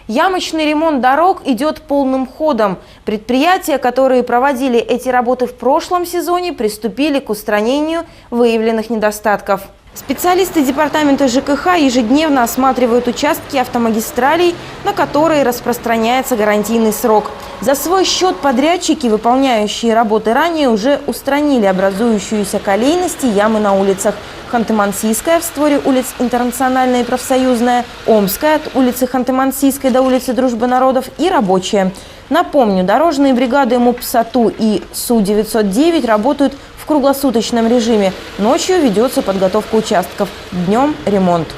Ямочный ремонт дорог идет полным ходом. Предприятия, которые проводили эти работы в прошлом сезоне, приступили к устранению выявленных недостатков. Специалисты департамента ЖКХ ежедневно осматривают участки автомагистралей, на которые распространяется гарантийный срок. За свой счет подрядчики, выполняющие работы ранее, уже устранили образующуюся колейность и ямы на улицах. Ханты-Мансийская в створе улиц Интернациональная и Профсоюзная, Омская от улицы Ханты-Мансийской до улицы Дружбы народов и Рабочая. Напомню, дорожные бригады МУП-САТУ и Су-909 работают в круглосуточном режиме. Ночью ведется подготовка участков, днем ремонт.